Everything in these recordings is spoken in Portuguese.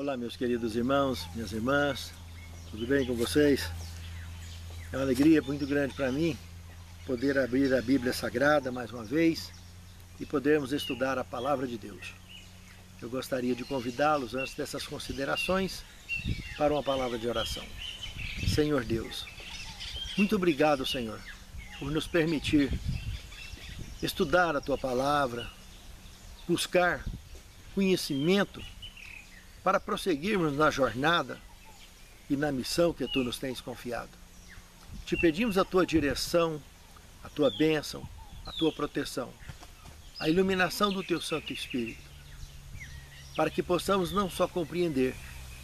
Olá, meus queridos irmãos, minhas irmãs, tudo bem com vocês? É uma alegria muito grande para mim poder abrir a Bíblia Sagrada mais uma vez e podermos estudar a Palavra de Deus. Eu gostaria de convidá-los, antes dessas considerações, para uma palavra de oração. Senhor Deus, muito obrigado, Senhor, por nos permitir estudar a Tua Palavra, buscar conhecimento para prosseguirmos na jornada e na missão que Tu nos tens confiado. Te pedimos a Tua direção, a Tua bênção, a Tua proteção, a iluminação do Teu Santo Espírito, para que possamos não só compreender,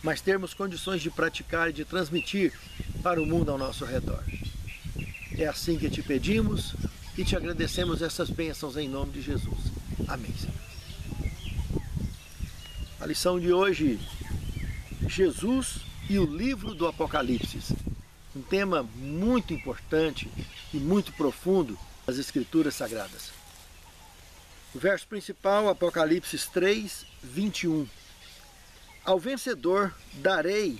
mas termos condições de praticar e de transmitir para o mundo ao nosso redor. É assim que Te pedimos e Te agradecemos essas bênçãos em nome de Jesus. Amém, Senhor. A lição de hoje, Jesus e o livro do Apocalipse. Um tema muito importante e muito profundo das Escrituras Sagradas. O verso principal, Apocalipse 3, 21. Ao vencedor darei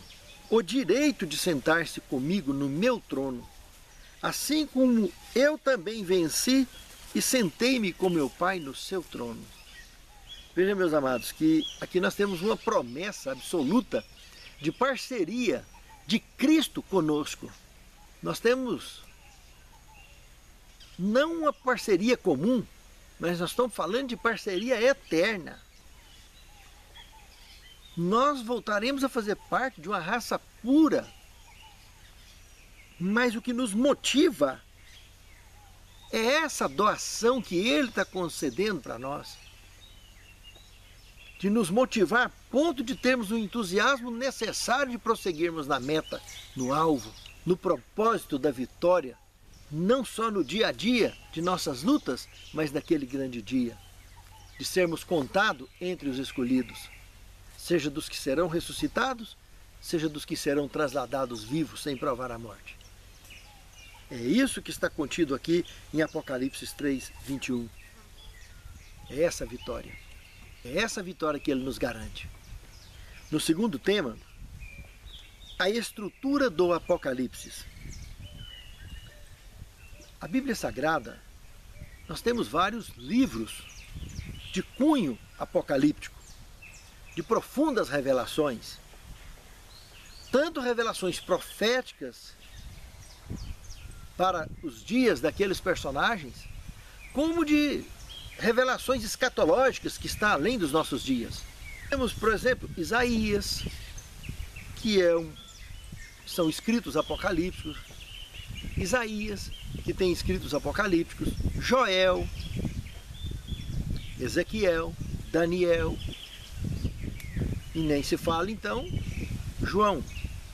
o direito de sentar-se comigo no meu trono, assim como eu também venci e sentei-me com meu Pai no seu trono. Vejam, meus amados, que aqui nós temos uma promessa absoluta de parceria de Cristo conosco. Nós temos não uma parceria comum, mas nós estamos falando de parceria eterna. Nós voltaremos a fazer parte de uma raça pura, mas o que nos motiva é essa doação que Ele está concedendo para nós, de nos motivar a ponto de termos o entusiasmo necessário de prosseguirmos na meta, no alvo, no propósito da vitória, não só no dia a dia de nossas lutas, mas naquele grande dia, de sermos contados entre os escolhidos, seja dos que serão ressuscitados, seja dos que serão trasladados vivos sem provar a morte. É isso que está contido aqui em Apocalipse 3, 21. É essa a vitória. É essa vitória que Ele nos garante. No segundo tema, a estrutura do Apocalipse. A Bíblia Sagrada, nós temos vários livros de cunho apocalíptico, de profundas revelações, tanto revelações proféticas para os dias daqueles personagens, como de revelações escatológicas que está além dos nossos dias. Temos, por exemplo, Isaías, que são escritos apocalípticos, Isaías, que tem escritos apocalípticos, Joel, Ezequiel, Daniel, e nem se fala então João,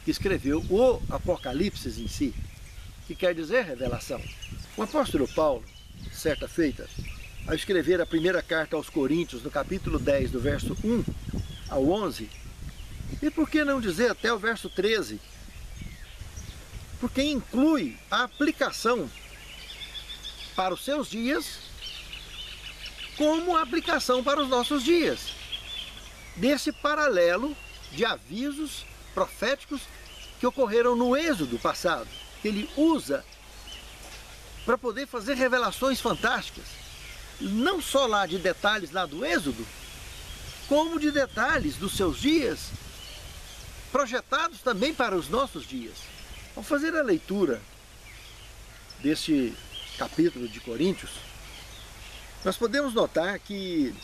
que escreveu o Apocalipse em si, que quer dizer revelação. O apóstolo Paulo, certa feita, ao escrever a primeira carta aos Coríntios, no capítulo 10, do verso 1 ao 11, e por que não dizer até o verso 13? Porque inclui a aplicação para os seus dias, como a aplicação para os nossos dias, desse paralelo de avisos proféticos que ocorreram no Êxodo passado, que ele usa para poder fazer revelações fantásticas, não só lá de detalhes lá do Êxodo, como de detalhes dos seus dias, projetados também para os nossos dias. Ao fazer a leitura deste capítulo de Coríntios, nós podemos notar que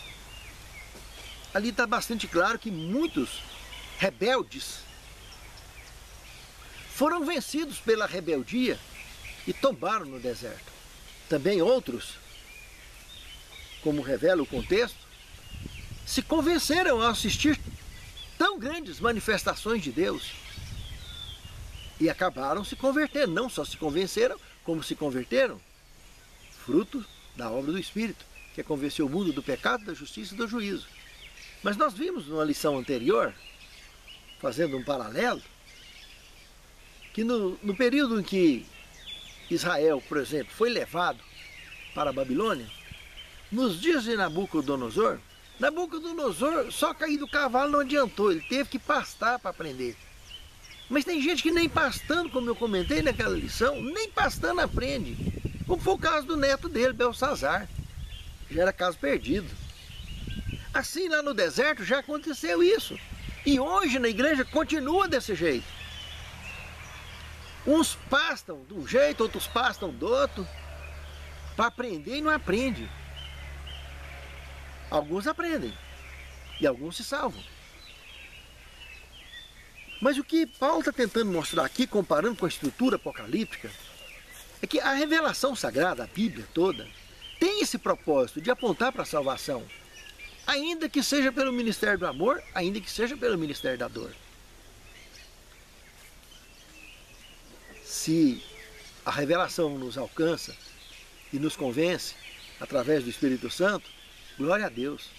ali está bastante claro que muitos rebeldes foram vencidos pela rebeldia e tombaram no deserto. Também outros, como revela o contexto, se convenceram a assistir tão grandes manifestações de Deus e acabaram se convertendo. Não só se convenceram, como se converteram, fruto da obra do Espírito, que é convencer o mundo do pecado, da justiça e do juízo. Mas nós vimos numa lição anterior, fazendo um paralelo, que no período em que Israel, por exemplo, foi levado para a Babilônia, nos dias de Nabucodonosor, Nabucodonosor só cair do cavalo não adiantou, ele teve que pastar para aprender. Mas tem gente que nem pastando, como eu comentei naquela lição, nem pastando aprende. Como foi o caso do neto dele, Belsazar. Já era caso perdido. Assim lá no deserto já aconteceu isso. E hoje na igreja continua desse jeito. Uns pastam de um jeito, outros pastam do outro. Para aprender e não aprende. Alguns aprendem. E alguns se salvam. Mas o que Paulo está tentando mostrar aqui, comparando com a estrutura apocalíptica, é que a revelação sagrada, a Bíblia toda, tem esse propósito de apontar para a salvação, ainda que seja pelo ministério do amor, ainda que seja pelo ministério da dor. Se a revelação nos alcança e nos convence através do Espírito Santo, glória a Deus.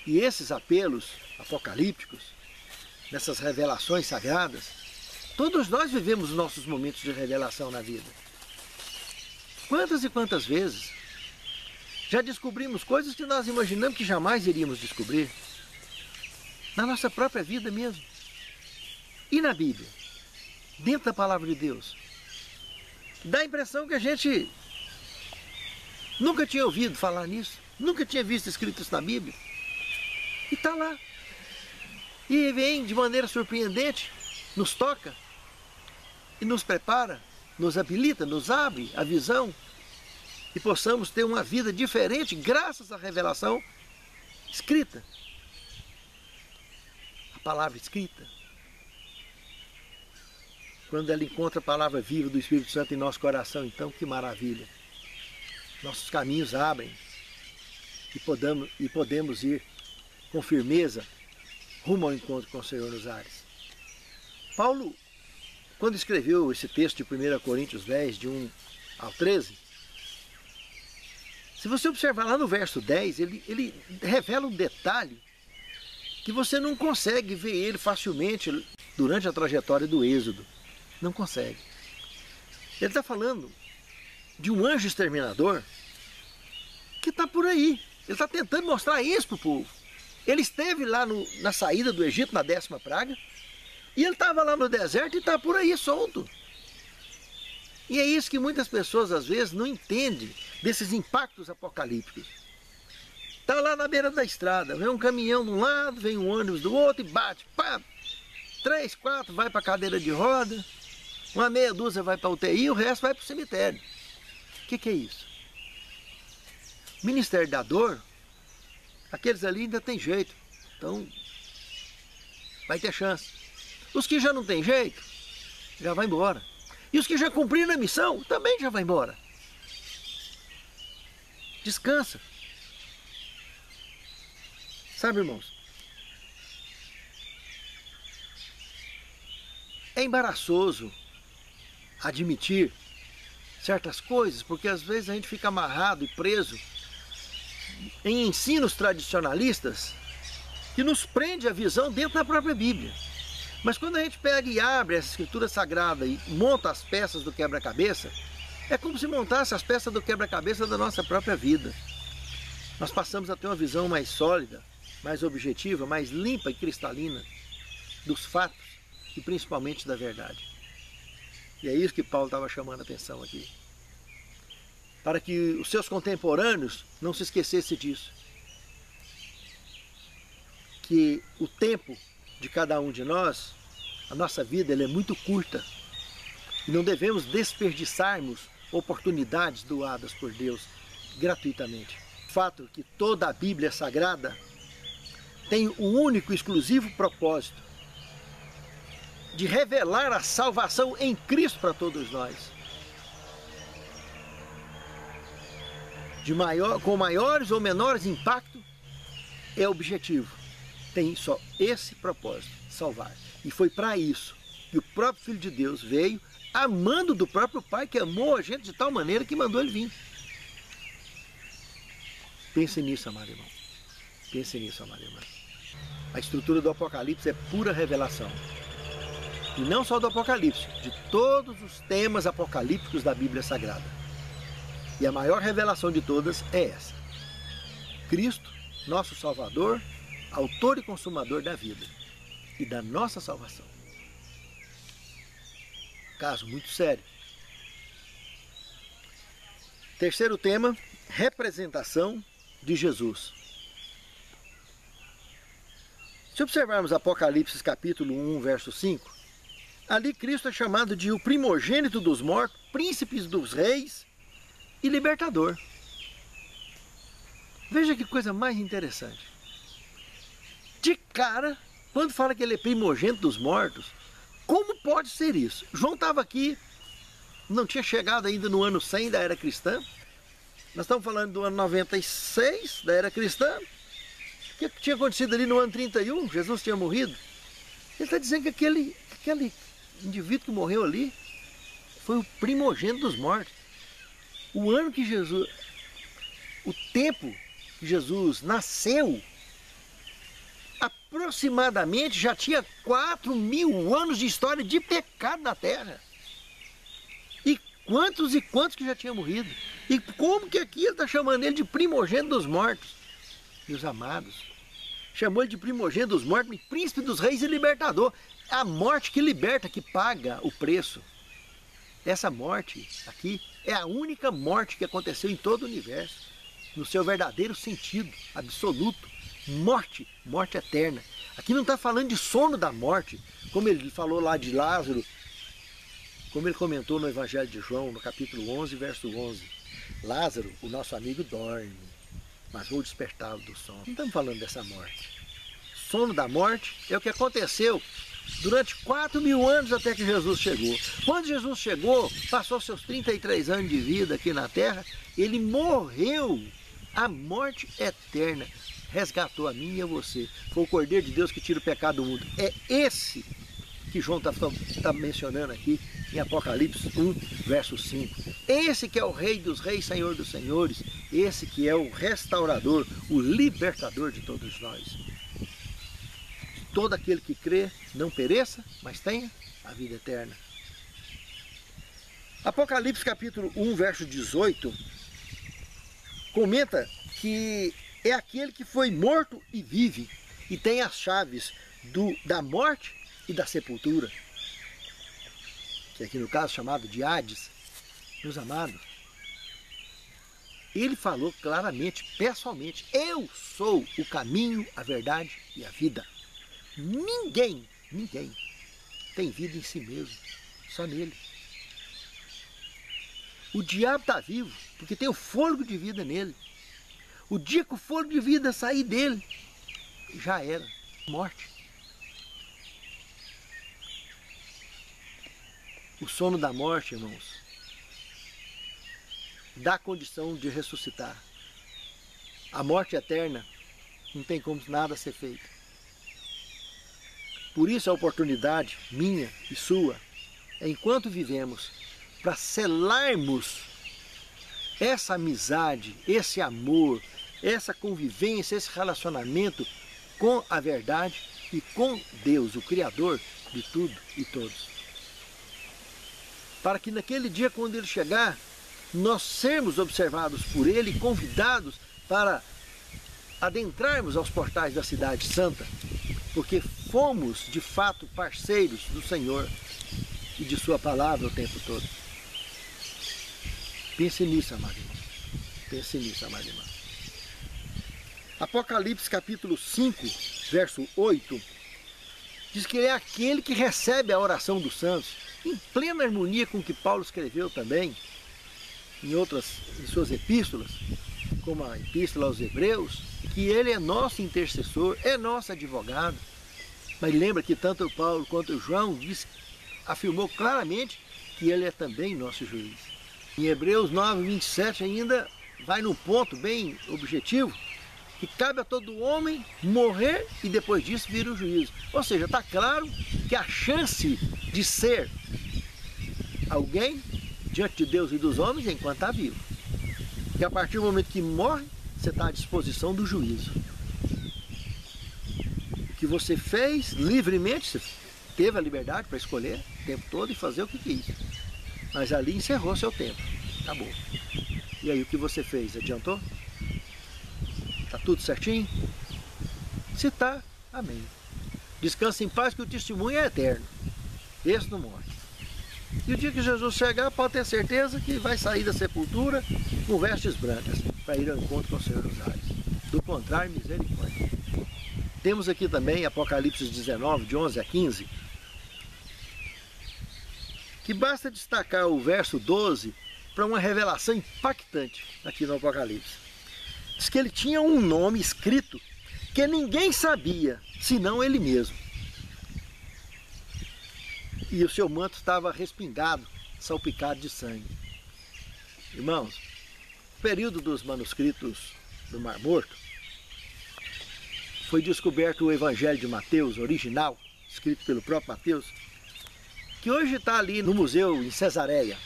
E esses apelos apocalípticos, nessas revelações sagradas, todos nós vivemos nossos momentos de revelação na vida. Quantas e quantas vezes já descobrimos coisas que nós imaginamos que jamais iríamos descobrir, na nossa própria vida mesmo. E na Bíblia, dentro da palavra de Deus, dá a impressão que a gente nunca tinha ouvido falar nisso, nunca tinha visto escrito isso na Bíblia. E está lá. E vem de maneira surpreendente, nos toca e nos prepara, nos habilita, nos abre a visão e possamos ter uma vida diferente graças à revelação escrita. A palavra escrita. Quando ela encontra a palavra viva do Espírito Santo em nosso coração, então que maravilha. Nossos caminhos abrem e podemos ir com firmeza rumo ao encontro com o Senhor nos ares. Paulo, quando escreveu esse texto de 1 Coríntios 10, de 1 ao 13, se você observar lá no verso 10, ele revela um detalhe que você não consegue ver ele facilmente durante a trajetória do Êxodo. Não consegue. Ele está falando de um anjo exterminador que está por aí. Ele está tentando mostrar isso para o povo. Ele esteve lá na saída do Egito, na 10ª praga, e ele estava lá no deserto e está por aí solto. E é isso que muitas pessoas às vezes não entendem desses impactos apocalípticos. Está lá na beira da estrada, vem um caminhão de um lado, vem um ônibus do outro e bate, pá, 3, 4 vai para a cadeira de roda, uma meia dúzia vai para a UTI e o resto vai para o cemitério. O que é isso? Ministério da dor, aqueles ali ainda tem jeito, então vai ter chance. Os que já não tem jeito, já vai embora. E os que já cumpriram a missão, também já vai embora. Descansa. Sabe, irmãos, é embaraçoso admitir certas coisas, porque às vezes a gente fica amarrado e preso em ensinos tradicionalistas que nos prende a visão dentro da própria Bíblia. Mas quando a gente pega e abre essa escritura sagrada e monta as peças do quebra-cabeça, é como se montasse as peças do quebra-cabeça da nossa própria vida. Nós passamos a ter uma visão mais sólida, mais objetiva, mais limpa e cristalina dos fatos e principalmente da verdade. E é isso que Paulo estava chamando a atenção aqui. Para que os seus contemporâneos não se esquecessem disso. Que o tempo de cada um de nós, a nossa vida ela é muito curta. E não devemos desperdiçarmos oportunidades doadas por Deus gratuitamente. O fato que toda a Bíblia Sagrada tem o único e exclusivo propósito de revelar a salvação em Cristo para todos nós. Com maiores ou menores impactos, é objetivo. Tem só esse propósito, salvar. E foi para isso que o próprio Filho de Deus veio, amando do próprio Pai, que amou a gente de tal maneira que mandou ele vir. Pense nisso, amado irmão. Pense nisso, amado irmão. A estrutura do Apocalipse é pura revelação. E não só do Apocalipse, de todos os temas apocalípticos da Bíblia Sagrada. E a maior revelação de todas é essa. Cristo, nosso Salvador, autor e consumador da vida e da nossa salvação. Caso muito sério. Terceiro tema, representação de Jesus. Se observarmos Apocalipse capítulo 1, verso 5, ali Cristo é chamado de o primogênito dos mortos, príncipe dos reis e libertador. Veja que coisa mais interessante. De cara, quando fala que ele é primogênito dos mortos, como pode ser isso? João estava aqui, não tinha chegado ainda no ano 100 da era cristã. Nós estamos falando do ano 96 da era cristã. O que tinha acontecido ali no ano 31? Jesus tinha morrido. Ele está dizendo que aquele indivíduo que morreu ali foi o primogênito dos mortos. O ano que Jesus, o tempo que Jesus nasceu, aproximadamente já tinha 4.000 anos de história de pecado na terra. E quantos que já tinham morrido. E como que aqui ele está chamando ele de primogênito dos mortos? Meus amados, chamou ele de primogênito dos mortos, príncipe dos reis e libertador. A morte que liberta, que paga o preço. Essa morte aqui é a única morte que aconteceu em todo o universo, no seu verdadeiro sentido absoluto. Morte, morte eterna. Aqui não está falando de sono da morte, como ele falou lá de Lázaro, como ele comentou no Evangelho de João, no capítulo 11, verso 11. Lázaro, o nosso amigo, dorme, mas vou despertá-lo do sono. Não estamos falando dessa morte. Sono da morte é o que aconteceu durante 4.000 anos até que Jesus chegou. Quando Jesus chegou, passou seus 33 anos de vida aqui na terra, ele morreu a morte eterna. Resgatou a mim e a você. Foi o Cordeiro de Deus que tira o pecado do mundo. É esse que João está mencionando aqui em Apocalipse 1, verso 5. Esse que é o Rei dos Reis, Senhor dos Senhores. Esse que é o restaurador, o libertador de todos nós. Todo aquele que crê não pereça, mas tenha a vida eterna. Apocalipse capítulo 1, verso 18, comenta que é aquele que foi morto e vive, e tem as chaves da morte e da sepultura, que aqui no caso chamado de Hades. Meus amados, ele falou claramente, pessoalmente, eu sou o caminho, a verdade e a vida. Ninguém tem vida em si mesmo, só nele. O diabo está vivo, porque tem o fôlego de vida nele. O dia que o fôlego de vida sair dele, já era, morte. O sono da morte, irmãos, dá condição de ressuscitar. A morte eterna, não tem como nada ser feito. Por isso a oportunidade minha e sua, é enquanto vivemos, para selarmos essa amizade, esse amor, essa convivência, esse relacionamento com a verdade e com Deus, o Criador de tudo e todos. Para que naquele dia, quando Ele chegar, nós sermos observados por Ele, convidados para adentrarmos aos portais da cidade santa, porque fomos de fato parceiros do Senhor e de Sua palavra o tempo todo. Pense nisso, amado irmão. Pense nisso, amado irmão. Apocalipse capítulo 5, verso 8, diz que ele é aquele que recebe a oração dos santos, em plena harmonia com o que Paulo escreveu também, em suas epístolas, como a epístola aos Hebreus, que ele é nosso intercessor, é nosso advogado. Mas lembra que tanto Paulo quanto João afirmou claramente que ele é também nosso juiz. Em Hebreus 9, 27 ainda vai num ponto bem objetivo, que cabe a todo homem morrer e depois disso vir o juízo. Ou seja, está claro que a chance de ser alguém diante de Deus e dos homens é enquanto está vivo. E a partir do momento que morre, você está à disposição do juízo. O que você fez livremente, você teve a liberdade para escolher o tempo todo e fazer o que quis. Mas ali encerrou seu tempo. Acabou. E aí o que você fez? Adiantou? Está tudo certinho? Se está, amém. Descanse em paz, que o testemunho é eterno. Esse não morre. E o dia que Jesus chegar, pode ter certeza que vai sair da sepultura com vestes brancas, para ir ao encontro com o Senhor dos Ares. Do contrário, misericórdia. Temos aqui também Apocalipse 19, de 11 a 15, que basta destacar o verso 12 para uma revelação impactante aqui no Apocalipse. Diz que ele tinha um nome escrito que ninguém sabia, senão ele mesmo. E o seu manto estava respingado, salpicado de sangue. Irmãos, no período dos manuscritos do Mar Morto, foi descoberto o Evangelho de Mateus, original, escrito pelo próprio Mateus, que hoje está ali no museu em Cesareia.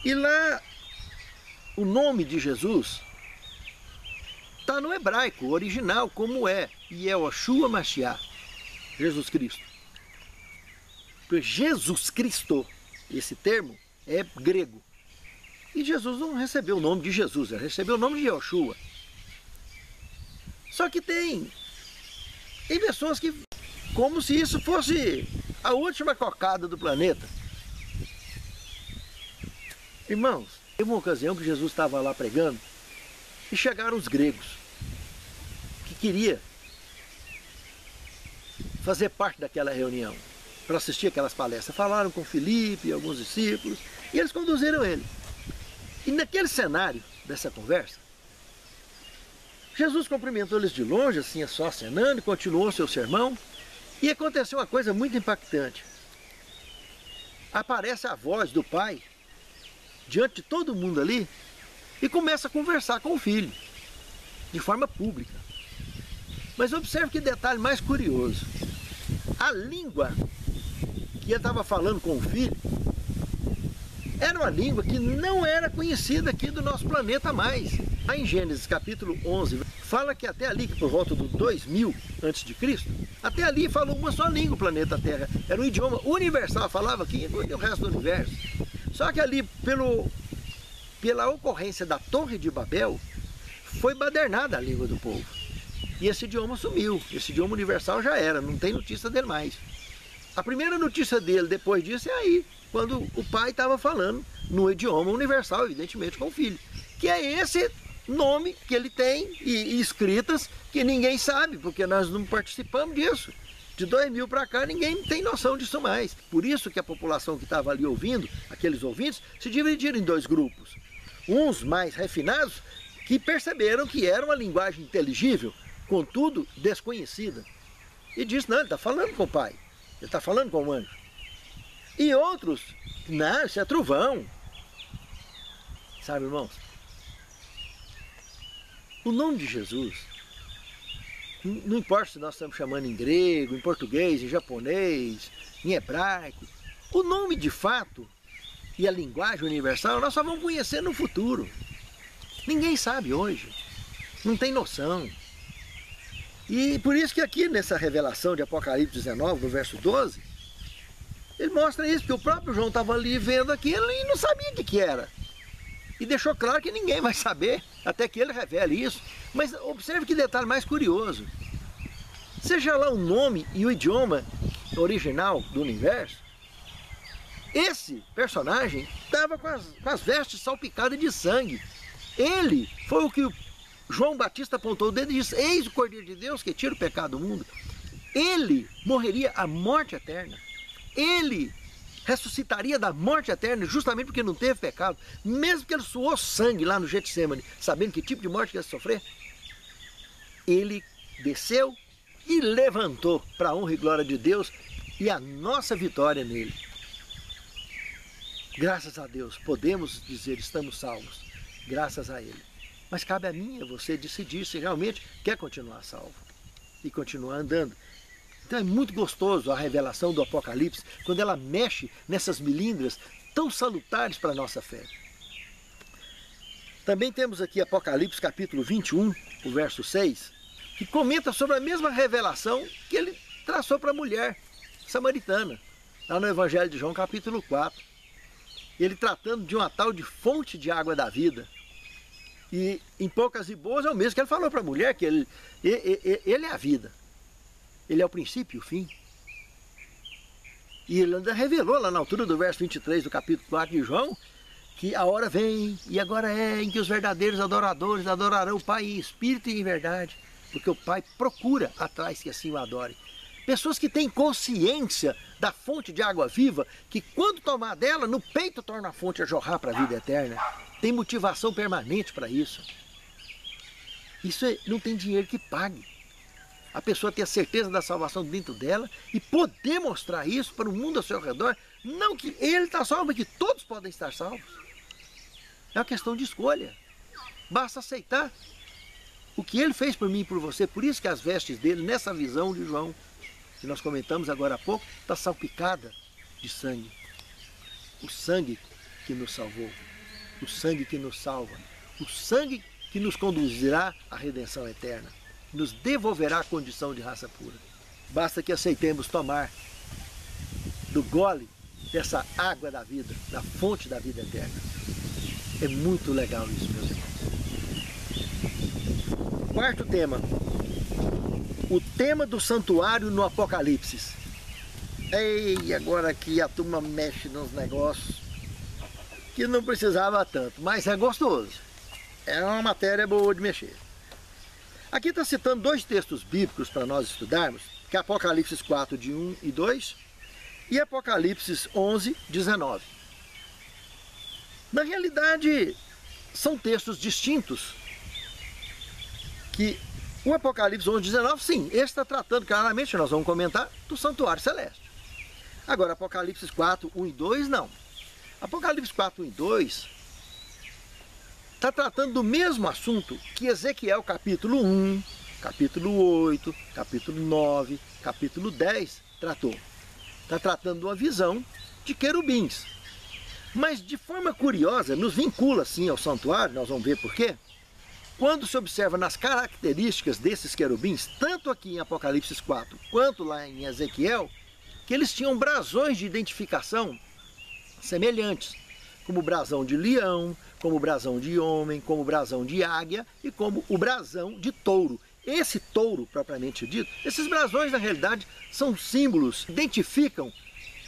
E lá, o nome de Jesus está no hebraico, original, como é Yehoshua Mashiach, Jesus Cristo. Porque Jesus Cristo, esse termo, é grego. E Jesus não recebeu o nome de Jesus, ele recebeu o nome de Yehoshua. Só que tem pessoas que, como se isso fosse a última cocada do planeta. Irmãos, teve uma ocasião que Jesus estava lá pregando e chegaram os gregos que queriam fazer parte daquela reunião para assistir aquelas palestras. Falaram com Filipe e alguns discípulos e eles conduziram ele. E naquele cenário dessa conversa, Jesus cumprimentou eles de longe, assim, só acenando, e continuou seu sermão. E aconteceu uma coisa muito impactante. Aparece a voz do pai, diante de todo mundo ali, e começa a conversar com o filho, de forma pública. Mas observe que detalhe mais curioso. A língua que ele estava falando com o filho era uma língua que não era conhecida aqui do nosso planeta mais. Lá em Gênesis capítulo 11, fala que até ali, que por volta do 2000 a.C., até ali falou uma só língua o planeta Terra. Era um idioma universal, falava aqui o resto do universo. Só que ali, pela ocorrência da Torre de Babel, foi badernada a língua do povo. E esse idioma sumiu, esse idioma universal já era, não tem notícia dele mais. A primeira notícia dele depois disso é aí, quando o pai estava falando no idioma universal, evidentemente com o filho. Que é esse nome que ele tem e escritas que ninguém sabe, porque nós não participamos disso. De 2000 para cá ninguém tem noção disso mais. Por isso que a população que estava ali ouvindo, aqueles ouvintes, se dividiram em dois grupos. Uns mais refinados, que perceberam que era uma linguagem inteligível, contudo desconhecida. E disse, não, ele está falando com o pai, ele está falando com o anjo. E outros, não, isso é trovão. Sabe, irmãos? O nome de Jesus, não importa se nós estamos chamando em grego, em português, em japonês, em hebraico, o nome de fato e a linguagem universal nós só vamos conhecer no futuro. Ninguém sabe hoje, não tem noção. E por isso que aqui nessa revelação de Apocalipse 19, no verso 12, ele mostra isso, porque o próprio João estava ali vendo aquilo e não sabia o que era. E deixou claro que ninguém vai saber, até que ele revele isso. Mas observe que detalhe mais curioso. Seja lá o nome e o idioma original do universo, esse personagem estava com as vestes salpicadas de sangue. Ele foi o que João Batista apontou o dedo e disse, eis o Cordeiro de Deus que tira o pecado do mundo. Ele morreria a morte eterna. Ele ressuscitaria da morte eterna justamente porque não teve pecado, mesmo que ele suou sangue lá no Getsemane, sabendo que tipo de morte que ia sofrer. Ele desceu e levantou para a honra e glória de Deus e a nossa vitória nele. Graças a Deus, podemos dizer, estamos salvos, graças a ele. Mas cabe a mim e a você decidir se realmente quer continuar salvo e continuar andando. Então é muito gostoso a revelação do Apocalipse, quando ela mexe nessas milíndrias tão salutares para a nossa fé. Também temos aqui Apocalipse capítulo 21, o verso 6, que comenta sobre a mesma revelação que ele traçou para a mulher samaritana, lá no Evangelho de João capítulo 4. Ele tratando de uma tal de fonte de água da vida. E em poucas e boas é o mesmo que ele falou para a mulher, que ele é a vida. Ele é o princípio e o fim. E ele ainda revelou lá na altura do verso 23 do capítulo 4 de João, que a hora vem, e agora é, em que os verdadeiros adoradores adorarão o Pai em espírito e em verdade, porque o Pai procura atrás que assim o adore. Pessoas que têm consciência da fonte de água viva, que quando tomar dela, no peito torna a fonte a jorrar para a vida eterna. Tem motivação permanente para isso. Isso não tem dinheiro que pague. A pessoa ter a certeza da salvação dentro dela e poder mostrar isso para o mundo ao seu redor. Não que ele está salvo, mas que todos podem estar salvos. É uma questão de escolha. Basta aceitar o que ele fez por mim e por você. Por isso que as vestes dele, nessa visão de João, que nós comentamos agora há pouco, está salpicada de sangue. O sangue que nos salvou. O sangue que nos salva. O sangue que nos conduzirá à redenção eterna. Nos devolverá a condição de raça pura. Basta que aceitemos tomar do gole dessa água da vida, da fonte da vida eterna. É muito legal isso, meus irmãos. Quarto tema. O tema do santuário no Apocalipse. Ei, agora aqui a turma mexe nos negócios que não precisava tanto, mas é gostoso. É uma matéria boa de mexer. Aqui está citando dois textos bíblicos para nós estudarmos, que é Apocalipse 4, de 1 e 2, e Apocalipse 11, 19. Na realidade, são textos distintos, que o Apocalipse 11, 19, sim, esse está tratando claramente, nós vamos comentar, do santuário celeste. Agora, Apocalipse 4, 1 e 2, não. Apocalipse 4, 1 e 2 está tratando do mesmo assunto que Ezequiel capítulo 1, capítulo 8, capítulo 9, capítulo 10 tratou. Está tratando de uma visão de querubins. Mas de forma curiosa, nos vincula sim ao santuário, nós vamos ver por quê. Quando se observa nas características desses querubins, tanto aqui em Apocalipse 4, quanto lá em Ezequiel, que eles tinham brasões de identificação semelhantes, como o brasão de leão, como o brasão de homem, como o brasão de águia e como o brasão de touro. Esse touro, propriamente dito, esses brasões, na realidade, são símbolos, identificam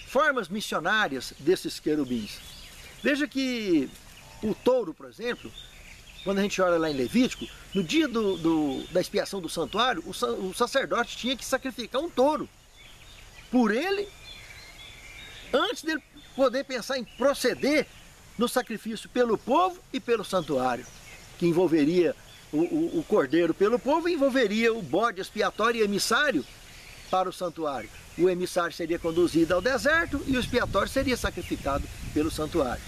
formas missionárias desses querubins. Veja que o touro, por exemplo, quando a gente olha lá em Levítico, no dia da expiação do santuário, o sacerdote tinha que sacrificar um touro por ele, antes dele poder pensar em proceder no sacrifício pelo povo e pelo santuário, que envolveria o cordeiro pelo povo e envolveria o bode expiatório e emissário para o santuário. O emissário seria conduzido ao deserto e o expiatório seria sacrificado pelo santuário.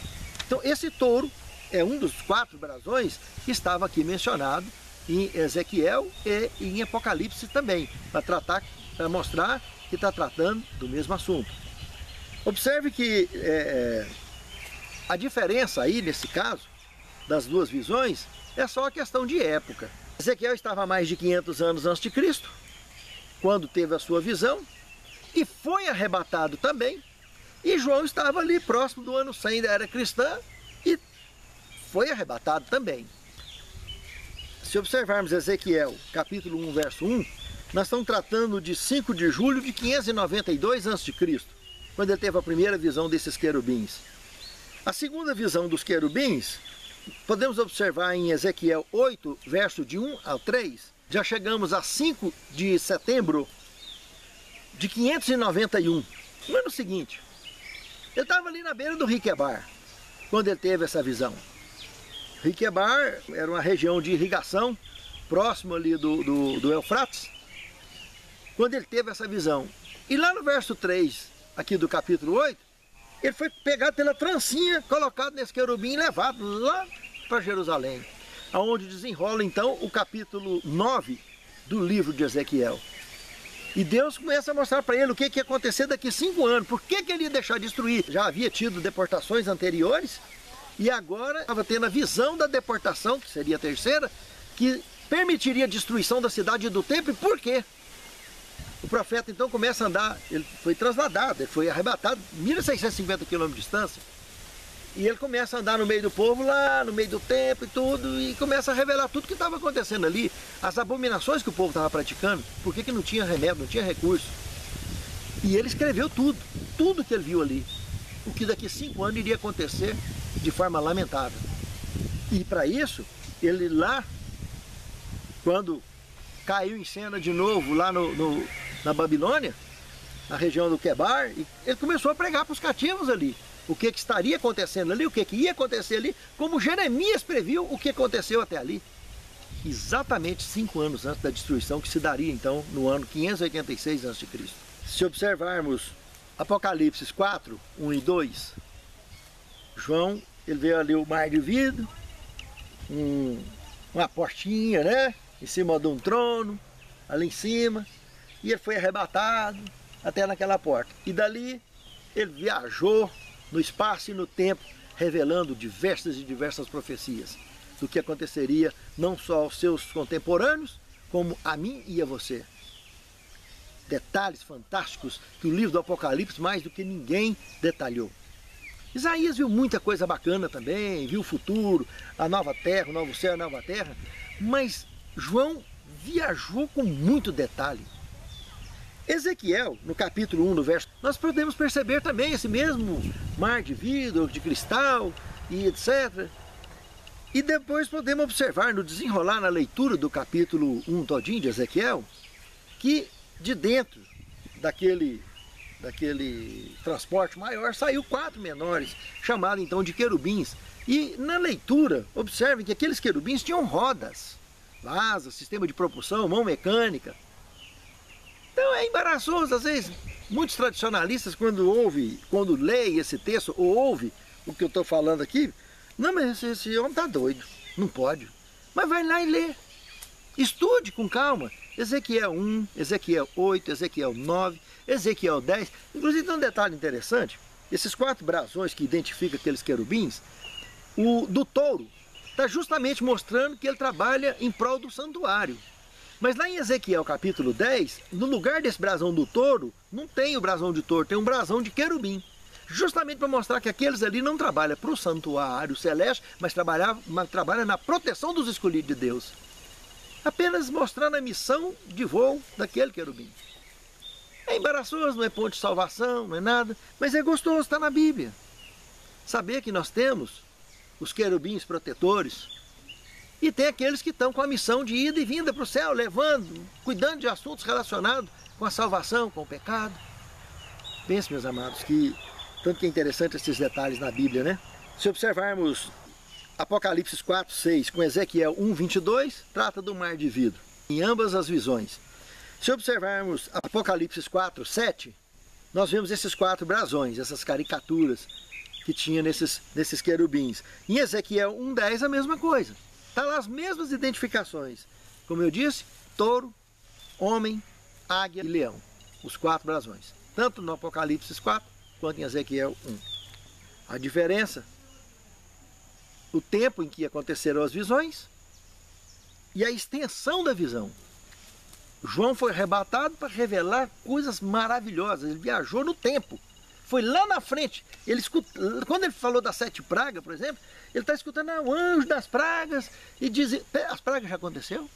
Então esse touro é um dos 4 brasões que estava aqui mencionado em Ezequiel e em Apocalipse também, para mostrar que está tratando do mesmo assunto. Observe que a diferença aí, nesse caso, das duas visões, é só a questão de época. Ezequiel estava há mais de 500 anos antes de Cristo, quando teve a sua visão, e foi arrebatado também, e João estava ali próximo do ano 100 da era cristã, e foi arrebatado também. Se observarmos Ezequiel, capítulo 1, verso 1, nós estamos tratando de 5 de julho de 592 a.C., quando ele teve a primeira visão desses querubins. A segunda visão dos querubins, podemos observar em Ezequiel 8, verso de 1 ao 3, já chegamos a 5 de setembro de 591, no ano seguinte. Ele estava ali na beira do rio Quebar, quando ele teve essa visão. O rio Quebar era uma região de irrigação, próximo ali do Eufrates, quando ele teve essa visão. E lá no verso 3, aqui do capítulo 8, ele foi pegado pela trancinha, colocado nesse querubim e levado lá para Jerusalém, aonde desenrola então o capítulo 9 do livro de Ezequiel. E Deus começa a mostrar para ele o que ia acontecer daqui 5 anos, por que ele ia deixar destruir. Já havia tido deportações anteriores, e agora estava tendo a visão da deportação, que seria a terceira, que permitiria a destruição da cidade e do templo. E por quê? O profeta então começa a andar, ele foi trasladado, ele foi arrebatado 1.650 km de distância. E ele começa a andar no meio do povo lá, no meio do templo e tudo, e começa a revelar tudo que estava acontecendo ali, as abominações que o povo estava praticando, por que não tinha remédio, não tinha recurso. E ele escreveu tudo, tudo que ele viu ali, o que daqui a 5 anos iria acontecer de forma lamentável. E para isso, ele lá, quando caiu em cena de novo lá na Babilônia, na região do Quebar, ele começou a pregar para os cativos ali. O que estaria acontecendo ali, o que ia acontecer ali, como Jeremias previu o que aconteceu até ali. Exatamente 5 anos antes da destruição, que se daria então no ano 586 a.C. Se observarmos Apocalipse 4, 1 e 2, João, ele vê ali o mar de vidro, uma portinha, né, em cima de um trono, ali em cima, e ele foi arrebatado até naquela porta. E dali ele viajou no espaço e no tempo, revelando diversas e diversas profecias do que aconteceria não só aos seus contemporâneos, como a mim e a você. Detalhes fantásticos que o livro do Apocalipse mais do que ninguém detalhou. Isaías viu muita coisa bacana também, viu o futuro, a nova terra, o novo céu, a nova terra, mas João viajou com muito detalhe. Ezequiel, no capítulo 1, no verso, nós podemos perceber também esse mesmo mar de vidro, de cristal e etc. E depois podemos observar no desenrolar, na leitura do capítulo 1 todinho de Ezequiel, que de dentro daquele transporte maior saiu 4 menores, chamados então de querubins. E na leitura, observem que aqueles querubins tinham rodas, asas, sistema de propulsão, mão mecânica. Então é embaraçoso, às vezes, muitos tradicionalistas quando leem esse texto, ou ouvem o que eu estou falando aqui, não, mas esse homem está doido, não pode. Mas vai lá e lê, estude com calma, Ezequiel 1, Ezequiel 8, Ezequiel 9, Ezequiel 10, inclusive tem um detalhe interessante, esses 4 brasões que identificam aqueles querubins, o do touro está justamente mostrando que ele trabalha em prol do santuário. Mas lá em Ezequiel capítulo 10, no lugar desse brasão do touro, não tem o brasão de touro, tem um brasão de querubim. Justamente para mostrar que aqueles ali não trabalham para o santuário celeste, mas trabalham na proteção dos escolhidos de Deus. Apenas mostrando a missão de voo daquele querubim. É embaraçoso, não é ponto de salvação, não é nada, mas é gostoso, está na Bíblia. Saber que nós temos os querubins protetores, e tem aqueles que estão com a missão de ida e vinda para o céu, levando, cuidando de assuntos relacionados com a salvação, com o pecado. Pense, meus amados, que tanto que é interessante esses detalhes na Bíblia, né? Se observarmos Apocalipse 4, 6 com Ezequiel 1, 22, trata do mar de vidro, em ambas as visões. Se observarmos Apocalipse 4, 7, nós vemos esses 4 brasões, essas caricaturas que tinha nesses querubins. Em Ezequiel 1, 10, a mesma coisa. Está lá as mesmas identificações. Como eu disse, touro, homem, águia e leão. Os 4 brasões. Tanto no Apocalipse 4, quanto em Ezequiel 1. A diferença, o tempo em que aconteceram as visões e a extensão da visão. João foi arrebatado para revelar coisas maravilhosas. Ele viajou no tempo. Foi lá na frente. Quando ele falou das 7 pragas, por exemplo, ele está escutando o anjo das pragas e diz, as pragas já aconteceu?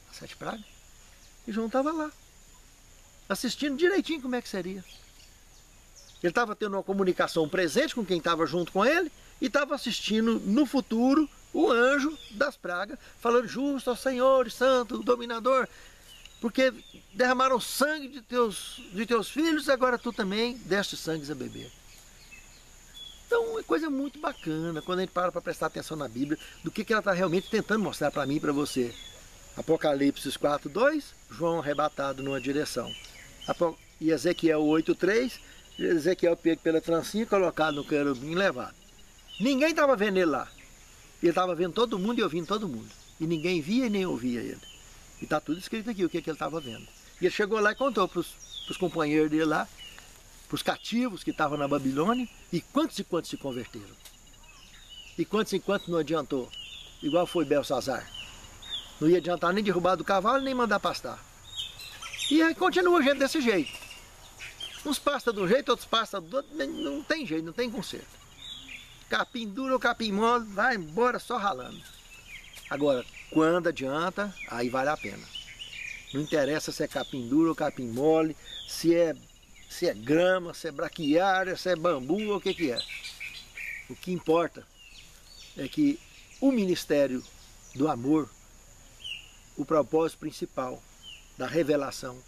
As 7 pragas? E João estava lá, assistindo direitinho como é que seria. Ele estava tendo uma comunicação presente com quem estava junto com ele e estava assistindo no futuro o anjo das pragas, falando: justo, ó Senhor, santo, dominador, porque derramaram sangue de teus filhos, agora tu também deste sangue a beber. Então é coisa muito bacana quando a gente para prestar atenção na Bíblia, do que ela está realmente tentando mostrar para mim e para você. Apocalipse 4, 2, João arrebatado numa direção. E Ezequiel 8, 3, Ezequiel pego pela trancinha, colocado no querubim e levado. Ninguém estava vendo ele lá. Ele estava vendo todo mundo e ouvindo todo mundo. E ninguém via e nem ouvia ele. E está tudo escrito aqui o que ele estava vendo. E ele chegou lá e contou para os companheiros dele lá, para os cativos que estavam na Babilônia, e quantos se converteram. E quantos não adiantou, igual foi Belsazar. Não ia adiantar nem derrubar do cavalo, nem mandar pastar. E aí continua a gente desse jeito. Uns pasta de um jeito, outros pasta do outro, não tem jeito, não tem conserto. capim duro ou capim mole, vai embora só ralando. Agora, quando adianta, aí vale a pena. Não interessa se é capim duro ou capim mole, se é grama, se é braquiária, se é bambu ou o que é. O que importa é que o ministério do amor, o propósito principal da revelação,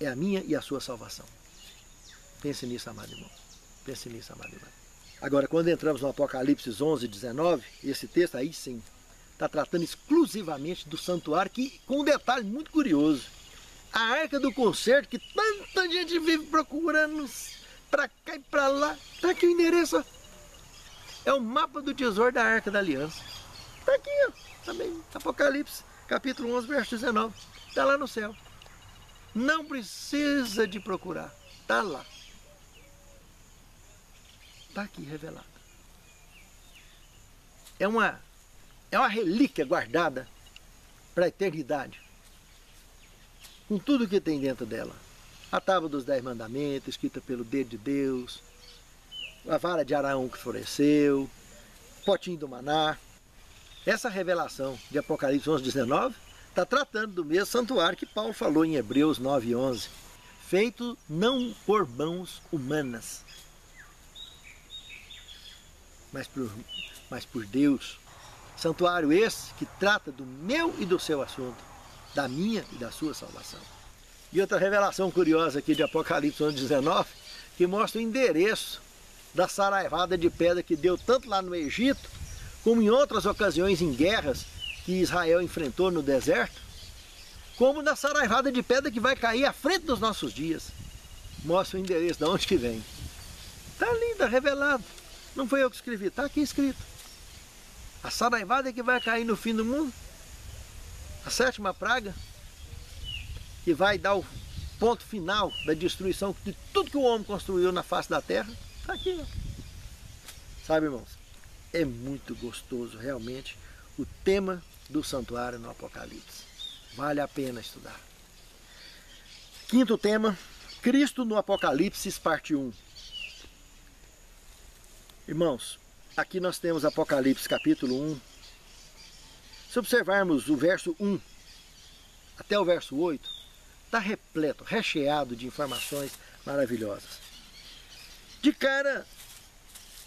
é a minha e a sua salvação. Pense nisso, amado irmão. Pense nisso, amado irmão. Agora, quando entramos no Apocalipse 11, 19, esse texto aí sim, está tratando exclusivamente do santuário, que, com um detalhe muito curioso, a Arca do Concerto, que tanta gente vive procurando para cá e para lá, está aqui o endereço. É o mapa do tesouro da Arca da Aliança. Está aqui, ó, também, Apocalipse, capítulo 11, verso 19. Está lá no céu. Não precisa de procurar, está lá. Está aqui revelado. É uma relíquia guardada para a eternidade, com tudo que tem dentro dela. A tábua dos 10 mandamentos, escrita pelo dedo de Deus, a vara de Araão que floresceu, potinho do maná. Essa revelação de Apocalipse 11, 19 está tratando do mesmo santuário que Paulo falou em Hebreus 9, 11. Feito não por mãos humanas, mas por Deus. Santuário esse que trata do meu e do seu assunto, da minha e da sua salvação. E outra revelação curiosa aqui de Apocalipse 11, 19, que mostra o endereço da saraivada de pedra que deu tanto lá no Egito, como em outras ocasiões em guerras que Israel enfrentou no deserto, como na saraivada de pedra que vai cair à frente dos nossos dias. Mostra o endereço, de onde que vem. Está ali, está revelado. Não foi eu que escrevi, está aqui escrito. A saraivada que vai cair no fim do mundo, a 7ª praga, que vai dar o ponto final da destruição de tudo que o homem construiu na face da terra, está aqui. Ó. Sabe, irmãos, é muito gostoso realmente o tema do santuário no Apocalipse. Vale a pena estudar. 5º tema, Cristo no Apocalipse, parte 1. Irmãos, aqui nós temos Apocalipse capítulo 1. Se observarmos o verso 1 até o verso 8, está repleto, recheado de informações maravilhosas. De cara,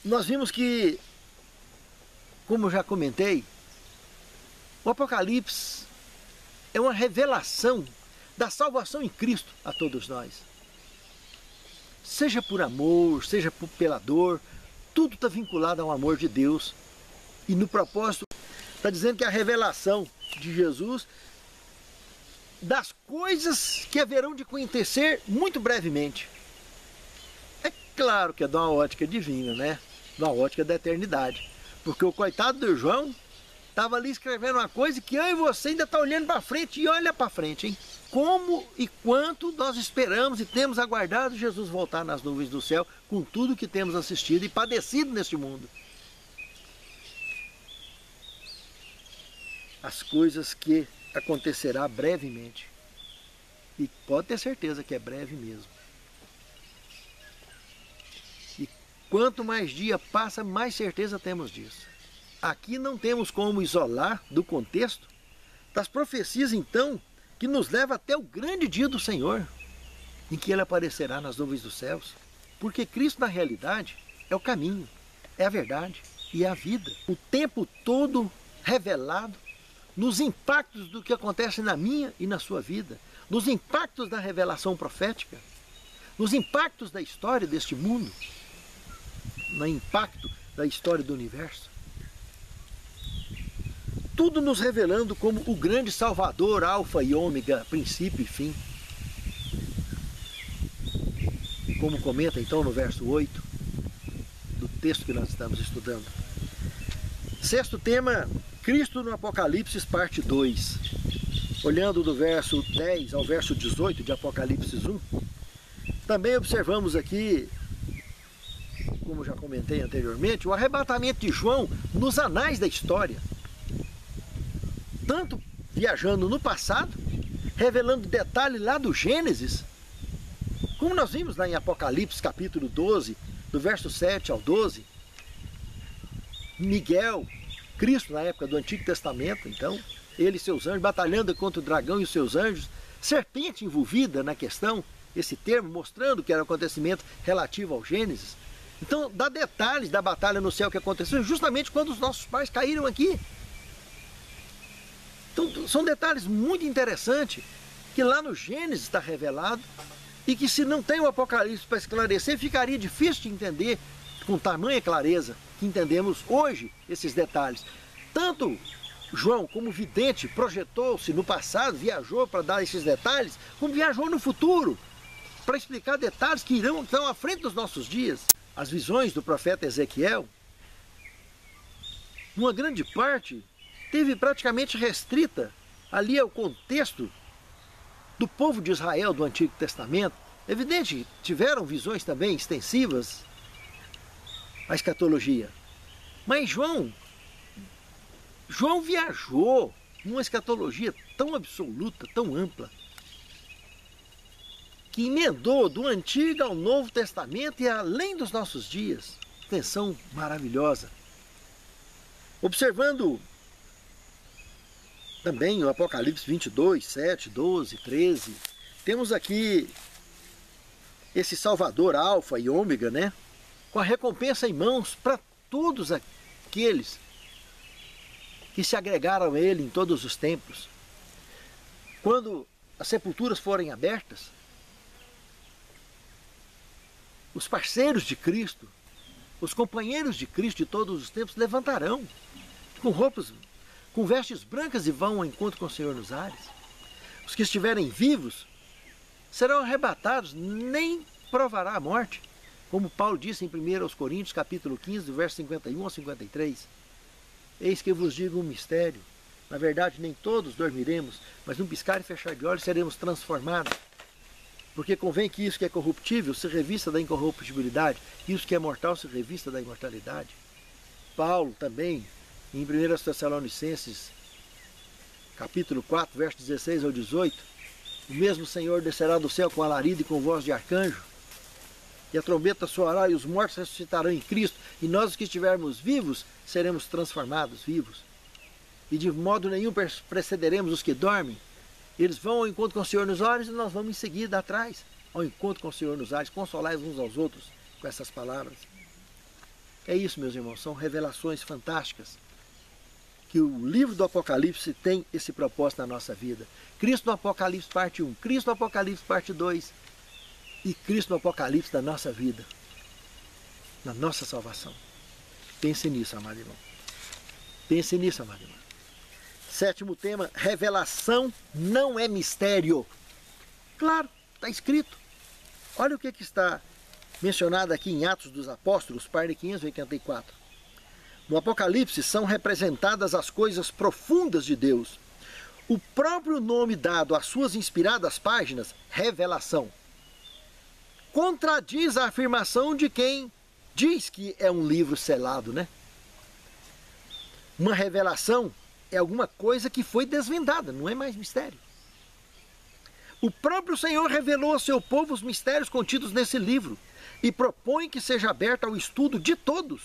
nós vimos que, como eu já comentei, o Apocalipse é uma revelação da salvação em Cristo a todos nós. Seja por amor, seja pela dor, tudo está vinculado ao amor de Deus. E no propósito, está dizendo que a revelação de Jesus das coisas que haverão de acontecer muito brevemente. É claro que é de uma ótica divina, né? De uma ótica da eternidade. Porque o coitado do João estava ali escrevendo uma coisa que eu e você ainda está olhando para frente, e olha para frente, hein? Como e quanto nós esperamos e temos aguardado Jesus voltar nas nuvens do céu, com tudo que temos assistido e padecido neste mundo. As coisas que acontecerá brevemente. E pode ter certeza que é breve mesmo. E quanto mais dia passa, mais certeza temos disso. Aqui não temos como isolar do contexto das profecias, então, que nos leva até o grande dia do Senhor, em que Ele aparecerá nas nuvens dos céus. Porque Cristo, na realidade, é o caminho, é a verdade e é a vida. O tempo todo revelado nos impactos do que acontece na minha e na sua vida, nos impactos da revelação profética, nos impactos da história deste mundo, no impacto da história do universo. Tudo nos revelando como o grande Salvador, alfa e ômega, princípio e fim. Como comenta então no verso 8 do texto que nós estamos estudando. 6º tema, Cristo no Apocalipse, parte 2. Olhando do verso 10 ao verso 18 de Apocalipse 1, também observamos aqui, como já comentei anteriormente, o arrebatamento de João nos anais da história. Tanto viajando no passado, revelando detalhes lá do Gênesis, como nós vimos lá em Apocalipse capítulo 12, do verso 7 ao 12, Miguel, Cristo na época do Antigo Testamento, então, ele e seus anjos, batalhando contra o dragão e os seus anjos, serpente envolvida na questão, esse termo mostrando que era um acontecimento relativo ao Gênesis. Então, dá detalhes da batalha no céu que aconteceu justamente quando os nossos pais caíram aqui. Então, são detalhes muito interessantes que lá no Gênesis está revelado e que se não tem o Apocalipse para esclarecer, ficaria difícil de entender com tamanha clareza que entendemos hoje esses detalhes. Tanto João, como vidente, projetou-se no passado, viajou para dar esses detalhes, como viajou no futuro para explicar detalhes que estão à frente dos nossos dias. As visões do profeta Ezequiel, numa grande parte, teve praticamente restrita ali ao contexto do povo de Israel do Antigo Testamento. Evidente, tiveram visões também extensivas à escatologia. Mas João viajou numa escatologia tão absoluta, tão ampla, que emendou do Antigo ao Novo Testamento e além dos nossos dias. Atenção maravilhosa. Observando também o Apocalipse 22, 7, 12, 13, temos aqui esse Salvador, Alfa e Ômega, né? Com a recompensa em mãos para todos aqueles que se agregaram a ele em todos os tempos. Quando as sepulturas forem abertas, os parceiros de Cristo, os companheiros de Cristo de todos os tempos levantarão com roupas, com vestes brancas e vão ao encontro com o Senhor nos ares. Os que estiverem vivos serão arrebatados, nem provará a morte, como Paulo disse em 1 Coríntios capítulo 15, verso 51 ao 53. Eis que vos digo um mistério, na verdade nem todos dormiremos, mas num piscar e fechar de olhos seremos transformados. Porque convém que isso que é corruptível se revista da incorruptibilidade, e isso que é mortal se revista da imortalidade. Paulo também, em 1 Tessalonicenses, capítulo 4, versos 16 ao 18, o mesmo Senhor descerá do céu com alarido e com voz de arcanjo, e a trombeta soará e os mortos ressuscitarão em Cristo, e nós os que estivermos vivos seremos transformados vivos. E de modo nenhum precederemos os que dormem. Eles vão ao encontro com o Senhor nos ares e nós vamos em seguida atrás, ao encontro com o Senhor nos ares, consolai uns aos outros com essas palavras. É isso, meus irmãos, são revelações fantásticas, que o livro do Apocalipse tem esse propósito na nossa vida. Cristo no Apocalipse parte 1, Cristo no Apocalipse parte 2 e Cristo no Apocalipse da nossa vida, na nossa salvação. Pense nisso, amado irmão. Pense nisso, amado irmão. Sétimo tema, revelação não é mistério. Claro, está escrito. Olha o que está mencionado aqui em Atos dos Apóstolos, página 584. No Apocalipse são representadas as coisas profundas de Deus. O próprio nome dado às suas inspiradas páginas, revelação, contradiz a afirmação de quem diz que é um livro selado, né? Uma revelação é alguma coisa que foi desvendada, não é mais mistério. O próprio Senhor revelou ao seu povo os mistérios contidos nesse livro e propõe que seja aberto ao estudo de todos.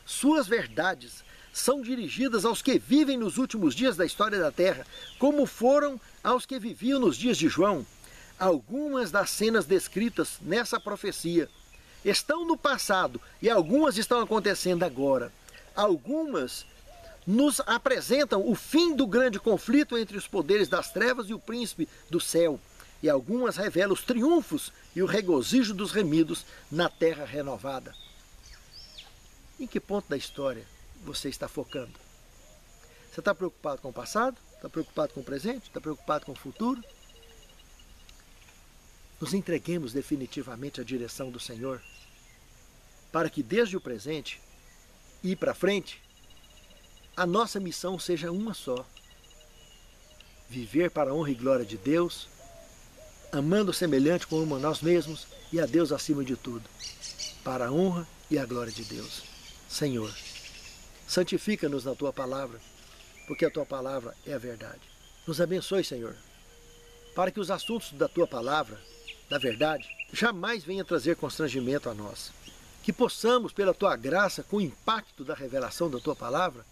Suas verdades são dirigidas aos que vivem nos últimos dias da história da Terra, como foram aos que viviam nos dias de João. Algumas das cenas descritas nessa profecia estão no passado e algumas estão acontecendo agora. Algumas nos apresentam o fim do grande conflito entre os poderes das trevas e o príncipe do céu, e algumas revelam os triunfos e o regozijo dos remidos na terra renovada. Em que ponto da história você está focando? Você está preocupado com o passado? Está preocupado com o presente? Está preocupado com o futuro? Nos entreguemos definitivamente à direção do Senhor, para que desde o presente e para frente, a nossa missão seja uma só: viver para a honra e glória de Deus, amando o semelhante como a nós mesmos e a Deus acima de tudo, para a honra e a glória de Deus. Senhor, santifica-nos na Tua palavra, porque a Tua palavra é a verdade. Nos abençoe, Senhor, para que os assuntos da Tua palavra, da verdade, jamais venham trazer constrangimento a nós. que possamos, pela Tua graça, com o impacto da revelação da Tua palavra,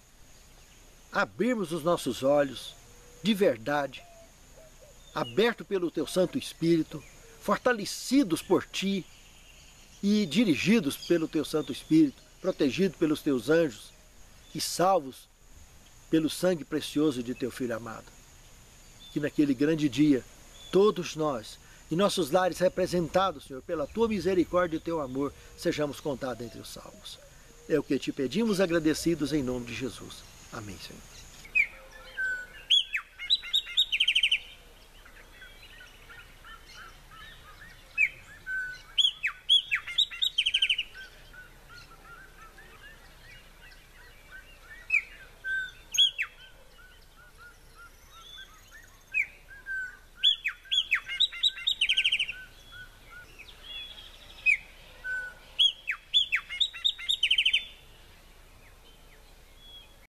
abrirmos os nossos olhos de verdade, aberto pelo Teu Santo Espírito, fortalecidos por Ti e dirigidos pelo Teu Santo Espírito, protegidos pelos Teus anjos e salvos pelo sangue precioso de Teu Filho amado. Que naquele grande dia, todos nós, e nossos lares representados, Senhor, pela Tua misericórdia e Teu amor, sejamos contados entre os salvos. É o que Te pedimos agradecidos em nome de Jesus. Amém, Senhor.